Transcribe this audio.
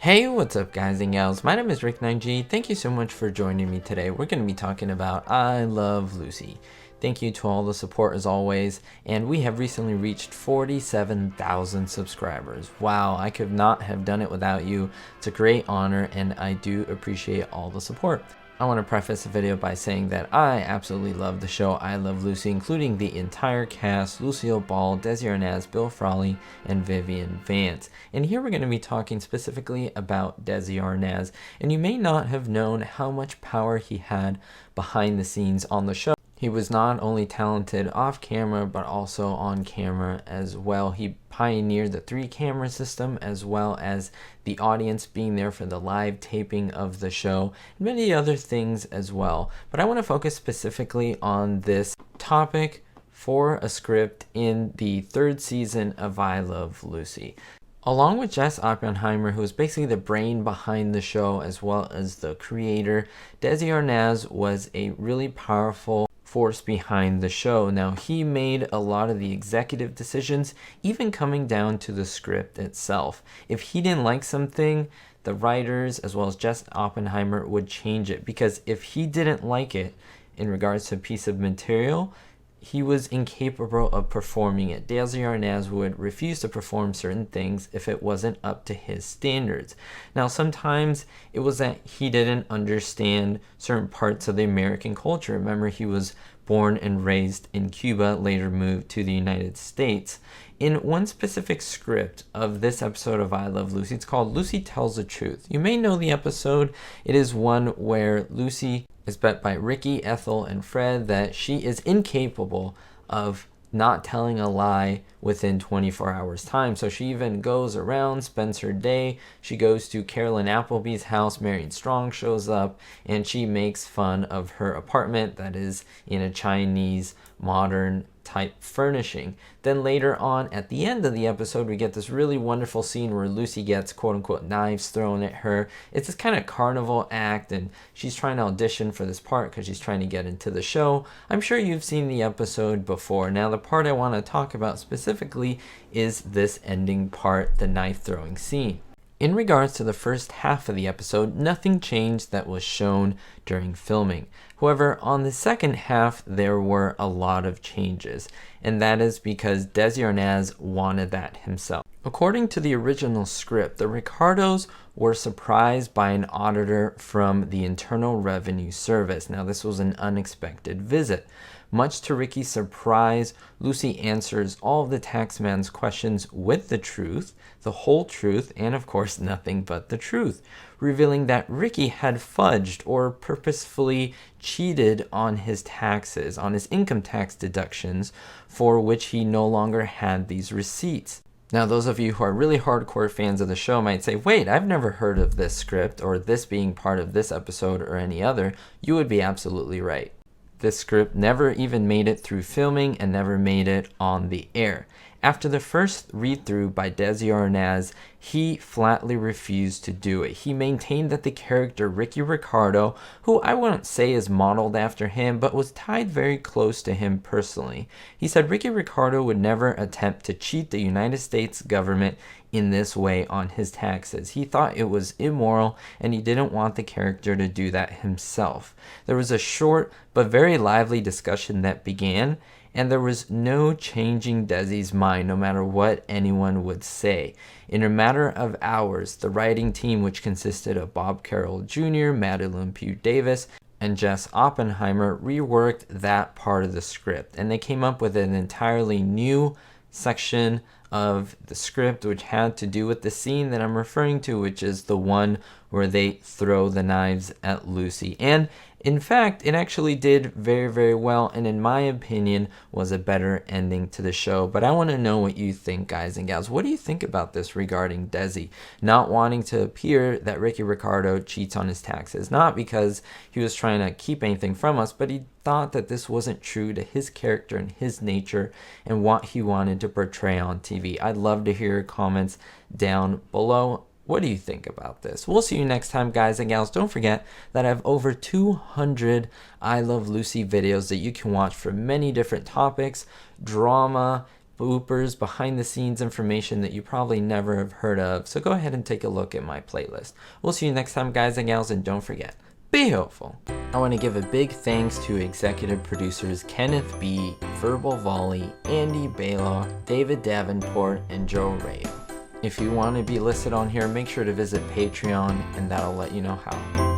Hey, what's up guys and gals? My name is Rick9G. Thank you so much for joining me today. We're going to be talking about I Love Lucy. Thank you to all the support as always, and we have recently reached 47,000 subscribers. Wow, I could not have done it without you. It's a great honor and I do appreciate all the support. I want to preface the video by saying that I absolutely love the show I Love Lucy, including the entire cast: Lucille Ball, Desi Arnaz, Bill Frawley, and Vivian Vance. And here we're going to be talking specifically about Desi Arnaz, and you may not have known how much power he had behind the scenes on the show. He was not only talented off camera, but also on camera as well. He pioneered the 3-camera system, as well as the audience being there for the live taping of the show, and many other things as well. But I want to focus specifically on this topic for a script in the 3rd season of I Love Lucy. Along with Jess Oppenheimer, who is basically the brain behind the show as well as the creator, Desi Arnaz was a really powerful force behind the show. Now, he made a lot of the executive decisions, even coming down to the script itself. If he didn't like something, the writers as well as Jess Oppenheimer would change it, because if he didn't like it in regards to a piece of material, he was incapable of performing it. Desi Arnaz would refuse to perform certain things if it wasn't up to his standards. Now, sometimes it was that he didn't understand certain parts of the American culture. Remember, he was born and raised in Cuba, later moved to the United States. In one specific script of this episode of I Love Lucy, it's called Lucy Tells the Truth. You may know the episode. It is one where Lucy is bet by Ricky, Ethel, and Fred that she is incapable of not telling a lie within 24 hours time. So she even goes around, spends her day. She goes to Carolyn Appleby's house. Marion Strong shows up and she makes fun of her apartment that is in a Chinese modern type furnishing. Then later on at the end of the episode, we get this really wonderful scene where Lucy gets quote unquote knives thrown at her. It's this kind of carnival act, and she's trying to audition for this part because she's trying to get into the show. I'm sure you've seen the episode before. Now, the part I want to talk about specifically is this ending part, the knife throwing scene. In regards to the first half of the episode, nothing changed that was shown during filming. However, on the second half, there were a lot of changes, and that is because Desi Arnaz wanted that himself. According to the original script, the Ricardos were surprised by an auditor from the Internal Revenue Service. Now, this was an unexpected visit. Much to Ricky's surprise, Lucy answers all of the taxman's questions with the truth, the whole truth, and of course nothing but the truth, revealing that Ricky had fudged or purposefully cheated on his taxes, on his income tax deductions, for which he no longer had these receipts. Now, those of you who are really hardcore fans of the show might say, wait, I've never heard of this script or this being part of this episode or any other. You would be absolutely right. This script never even made it through filming and never made it on the air. After the first read-through by Desi Arnaz, he flatly refused to do it. He maintained that the character Ricky Ricardo, who I wouldn't say is modeled after him, but was tied very close to him personally. He said Ricky Ricardo would never attempt to cheat the United States government in this way on his taxes. He thought it was immoral, and he didn't want the character to do that himself. There was a short but very lively discussion that began, and there was no changing Desi's mind, no matter what anyone would say. In a matter of hours, the writing team, which consisted of Bob Carroll Jr., Madeline Pugh Davis, and Jess Oppenheimer, reworked that part of the script, and they came up with an entirely new section of the script, which had to do with the scene that I'm referring to, which is the one where they throw the knives at Lucy. And in fact, it actually did very, very well, and in my opinion, was a better ending to the show. But I want to know what you think, guys and gals. What do you think about this regarding Desi not wanting to appear that Ricky Ricardo cheats on his taxes? Not because he was trying to keep anything from us, but he thought that this wasn't true to his character and his nature and what he wanted to portray on TV. I'd love to hear your comments down below. What do you think about this? We'll see you next time, guys and gals. Don't forget that I have over 200 I Love Lucy videos that you can watch for many different topics: drama, bloopers, behind the scenes information that you probably never have heard of, so go ahead and take a look at my playlist. We'll see you next time, guys and gals, and don't forget, be helpful. I want to give a big thanks to executive producers Kenneth B., Verbal Volley, Andy Baylaw, David Davenport, and Joe Rayo. If you want to be listed on here, make sure to visit Patreon, and that'll let you know how.